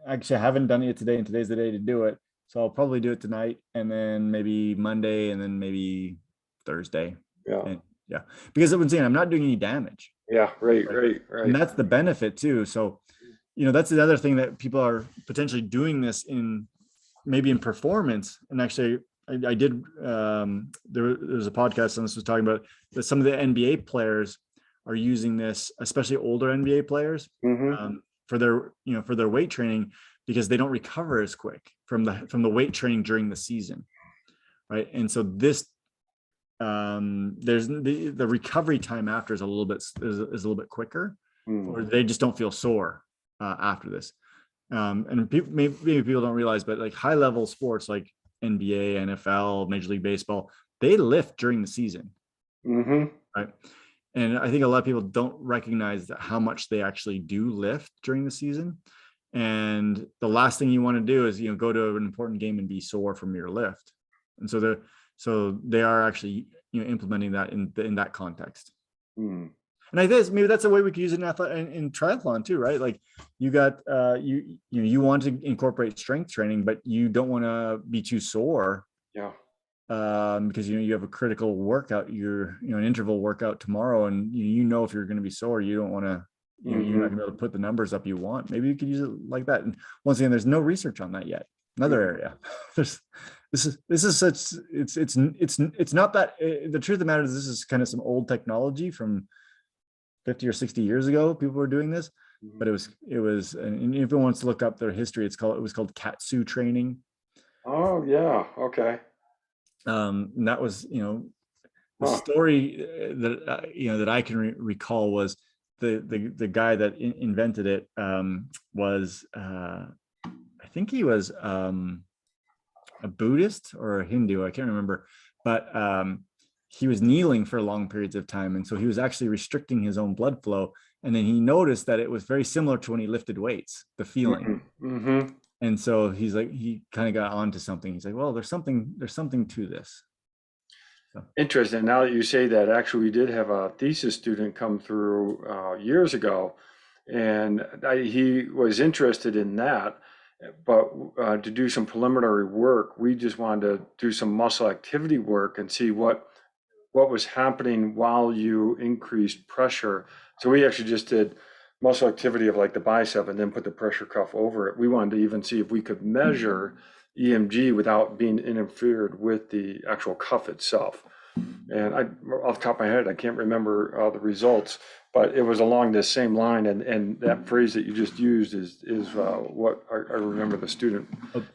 I haven't done it today, and today's the day to do it. So I'll probably do it tonight, and then maybe Monday, and then maybe Thursday. Yeah. Yeah. Because I'm saying I'm not doing any damage. Yeah, right. And that's the benefit too. So, that's the other thing that people are potentially doing this maybe in performance. And actually I did, there's a podcast and this was talking about that some of the NBA players are using this, especially older NBA players, mm-hmm. For their weight training, because they don't recover as quick from the weight training during the season. Right. And so this, there's the recovery time after is a little bit quicker, or they just don't feel sore after this. And people, maybe people don't realize, but like high level sports like NBA, NFL, Major League Baseball, they lift during the season, right? And I think a lot of people don't recognize that how much they actually do lift during the season. And the last thing you want to do is, go to an important game and be sore from your lift. And so they are actually, implementing that in that context. And I guess maybe that's a way we could use it in triathlon too, right? Like you got you want to incorporate strength training, but you don't want to be too sore. Yeah. Because you have a critical workout, an interval workout tomorrow, and if you're going to be sore, you don't want to, you're not going to be able to put the numbers up you want. Maybe you could use it like that. And once again, there's no research on that yet. Another area. This is such, it's not that, the truth of the matter is this is kind of some old technology from 50 or 60 years ago. People were doing this, but it was, and if anyone wants to look up their history, it was called Katsu training. Oh yeah. Okay. And that was, the story that that I can recall was the guy that invented it was I think he was a Buddhist or a Hindu, I can't remember, but he was kneeling for long periods of time, and so he was actually restricting his own blood flow, and then he noticed that it was very similar to when he lifted weights, the feeling. And so he's like, he kind of got onto something. He's like, well, there's something to this. So. Interesting. Now that you say that, actually, we did have a thesis student come through years ago, and he was interested in that, but to do some preliminary work, we just wanted to do some muscle activity work and see what was happening while you increased pressure. So we actually just did muscle activity of like the bicep and then put the pressure cuff over it. We wanted to even see if we could measure EMG without being interfered with the actual cuff itself. And off the top of my head, I can't remember the results, but it was along this same line. And that phrase that you just used is what I remember the student.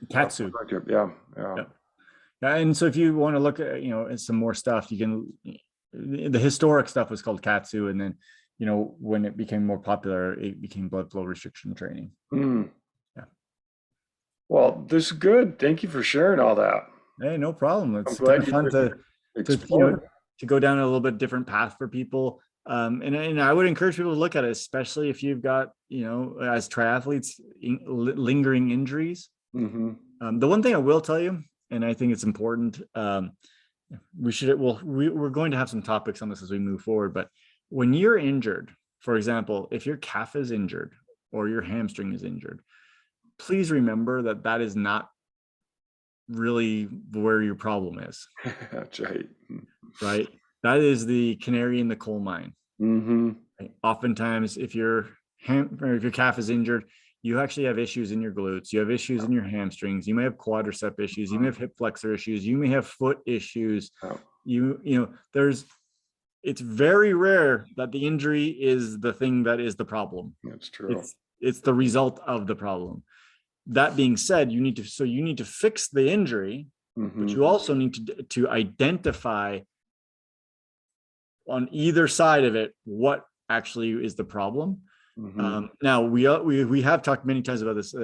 Katsu. Yeah. And so if you want to look at, at some more stuff, you can, the historic stuff was called Katsu. And then, when it became more popular, it became blood flow restriction training. Yeah. Well, this is good. Thank you for sharing all that. Hey, no problem. It's kind of fun to go down a little bit different path for people. And I would encourage people to look at it, especially if you've got, as triathletes, lingering injuries. The one thing I will tell you, and I think it's important, we're going to have some topics on this as we move forward, but when you're injured, for example, if your calf is injured or your hamstring is injured, please remember that is not really where your problem is. That's right. Right? That is the canary in the coal mine. Right? Oftentimes, if your calf is injured, you actually have issues in your glutes, you have issues in your hamstrings, you may have quadricep issues, you may have hip flexor issues, you may have foot issues. It's very rare that the injury is the thing that is the problem. That's true. It's the result of the problem. That being said, you need to fix the injury, but you also need to identify on either side of it what actually is the problem. Now we have talked many times about this.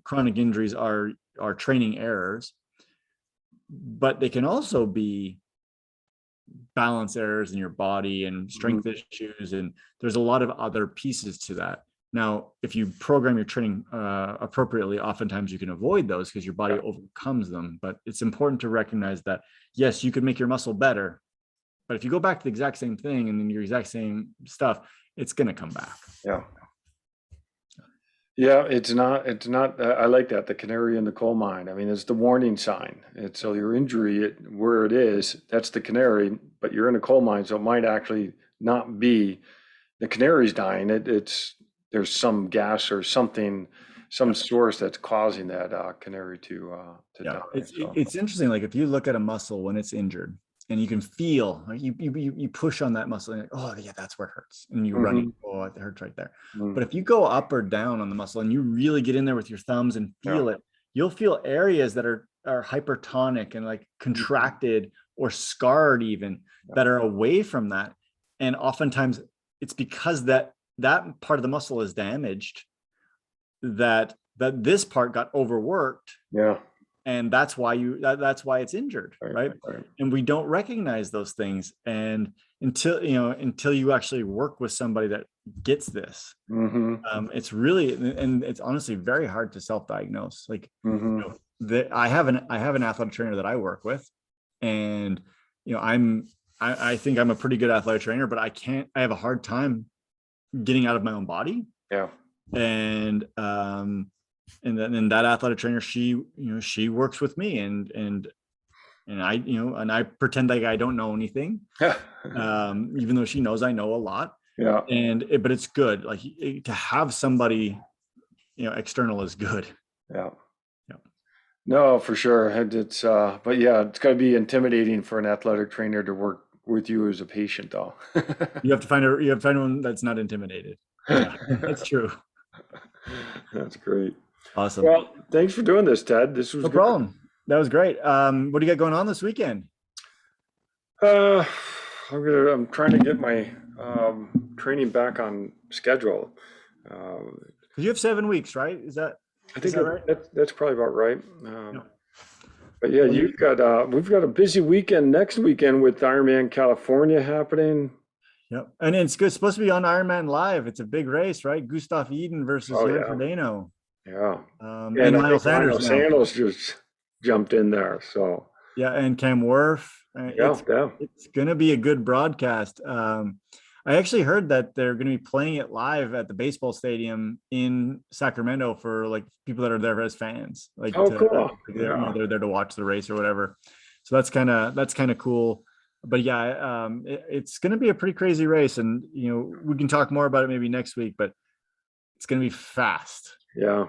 Chronic injuries are training errors, but they can also be balance errors in your body and strength issues, and there's a lot of other pieces to that. Now, if you program your training appropriately, oftentimes you can avoid those because your body overcomes them. But it's important to recognize that, yes, you could make your muscle better, but if you go back to the exact same thing and then your exact same stuff, it's going to come back. Yeah, it's not, I like that, the canary in the coal mine. I mean, it's the warning sign. So your injury, where it is, that's the canary, but you're in a coal mine, so it might actually not be the canary's dying. There's some gas or something, some source that's causing that canary to die. It's interesting. Like if you look at a muscle when it's injured, and you can feel, like you push on that muscle and you're like, oh yeah, that's where it hurts. And you're running, oh, it hurts right there. But if you go up or down on the muscle and you really get in there with your thumbs and feel it, you'll feel areas that are hypertonic and like contracted or scarred even that are away from that. And oftentimes it's because that part of the muscle is damaged that that this part got overworked. Yeah. And that's why that's why it's injured, right? And we don't recognize those things. And until you actually work with somebody that gets this, it's really, and it's honestly very hard to self-diagnose. Like, I have an athletic trainer that I work with, and I think I'm a pretty good athletic trainer, but I have a hard time getting out of my own body. Yeah. And then that athletic trainer, she works with me, and I pretend like I don't know anything, even though she knows I know a lot. Yeah. But it's good. Like, to have somebody, external is good. Yeah. No, for sure. But yeah, it's got to be intimidating for an athletic trainer to work with you as a patient, though. You have to find one that's not intimidated. Yeah, that's true. That's great. Awesome. Well, thanks for doing this, Ted. This was no problem. That was great. What do you got going on this weekend? I'm trying to get my training back on schedule. Because you have 7 weeks, right? I think right? That's probably about right. But yeah, we've got a busy weekend next weekend with Ironman California happening. Yep, and it's good. It's supposed to be on Ironman Live. It's a big race, right? Gustav Eden versus Jan Frodeno. Yeah, and Lionel Sanders just jumped in there. So yeah, and Cam Worth. It's going to be a good broadcast. I actually heard that they're going to be playing it live at the baseball stadium in Sacramento for like people that are there as fans. Like, cool. They're there to watch the race or whatever. So that's kind of cool. But yeah, it's going to be a pretty crazy race, and we can talk more about it maybe next week. But it's going to be fast. Yeah,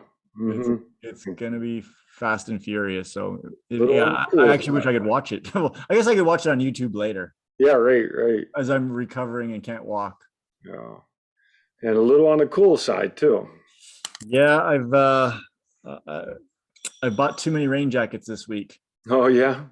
it's going to be fast and furious. So I actually wish I could watch it. Well, I guess I could watch it on YouTube later. Yeah, right. As I'm recovering and can't walk. Yeah, and a little on the cool side too. Yeah, I've bought too many rain jackets this week. Oh yeah.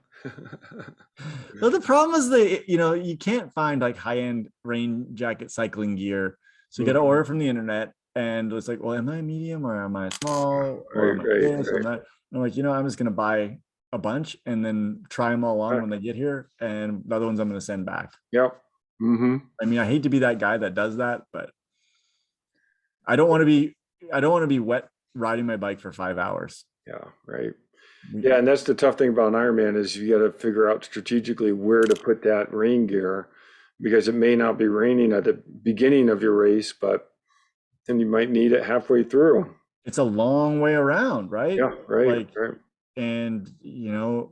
Well, the problem is you can't find like high-end rain jacket cycling gear, so you got to order from the internet, and it's like, well, am I a medium or am I a small or am I this or that? I'm like, I'm just gonna buy a bunch and then try them all on when they get here, and the other ones I'm going to send back. Yep. I mean, I hate to be that guy that does that, but I don't want to be wet riding my bike for 5 hours. Yeah, right. Yeah, and that's the tough thing about an Ironman is you got to figure out strategically where to put that rain gear, because it may not be raining at the beginning of your race, but then you might need it halfway through. It's a long way around, right? Yeah, right. And do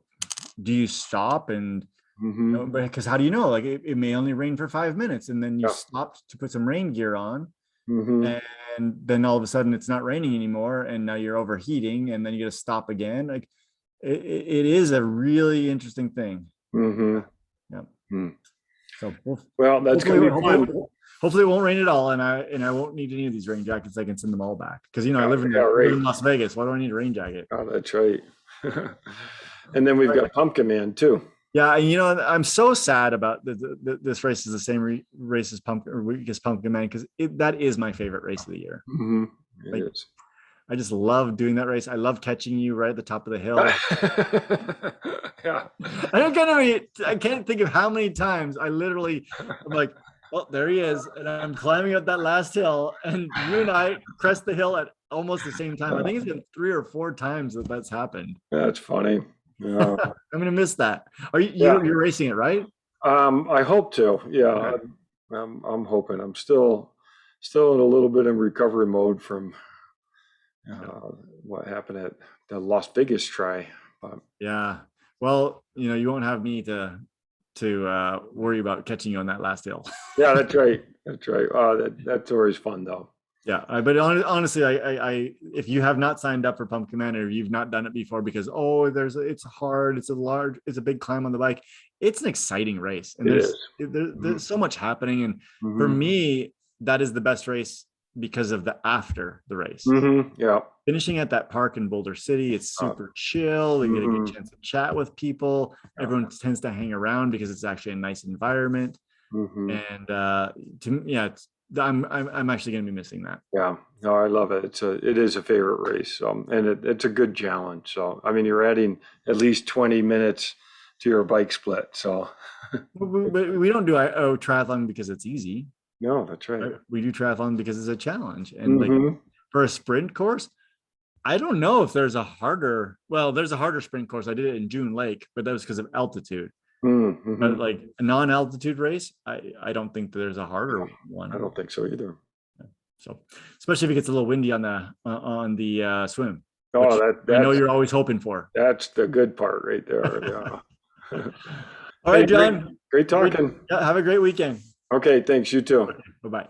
you stop and because how do you know? Like, it may only rain for 5 minutes, and then you stopped to put some rain gear on, and then all of a sudden it's not raining anymore, and now you're overheating, and then you got to stop again. Like, it is a really interesting thing. So well, that's gonna be fun. Hopefully it won't rain at all, and I won't need any of these rain jackets. I can send them all back, because I live in Las Vegas. Why do I need a rain jacket? Oh, that's right. And then we've got Pumpkin Man too. Yeah, I'm so sad about this race is the same race as Pumpkin Man, because that is my favorite race of the year. It is. I just love doing that race. I love catching you right at the top of the hill. Yeah. I can't think of how many times I'm like, well, there he is, and I'm climbing up that last hill, and you and I crest the hill at almost the same time. I think it's been 3 or 4 times that's happened. That's funny. Yeah. I'm gonna miss that. You're racing it, right? I hope to. Yeah, I'm hoping. I'm still in a little bit in recovery mode from what happened at the Las Vegas try. But yeah, well, you won't have me to worry about catching you on that last hill. Yeah, that's right. That's always fun though. Yeah, but honestly, I if you have not signed up for Pumpkin Man, or you've not done it before, because it's hard, it's a big climb on the bike, it's an exciting race, and there's so much happening, and for me, that is the best race because of the after the race. Yeah, finishing at that park in Boulder City, it's super chill. You get a good chance to chat with people. Everyone tends to hang around because it's actually a nice environment. And I'm actually going to be missing that. Yeah, no, I love it. It is a favorite race. And it's a good challenge. So, I mean, you're adding at least 20 minutes to your bike split. So we don't do triathlon because it's easy. no, that's right. We do triathlon because it's a challenge. And like for a sprint course, I don't know if there's a harder sprint course. I did it in June Lake, but that was because of altitude. But like a non-altitude race, I don't think there's a harder one. I don't think so either. So, especially if it gets a little windy on the swim. Oh, I know you're always hoping for. That's the good part right there. Yeah. All right, John. Great talking. Have a great weekend. Okay, thanks. You too. Bye-bye.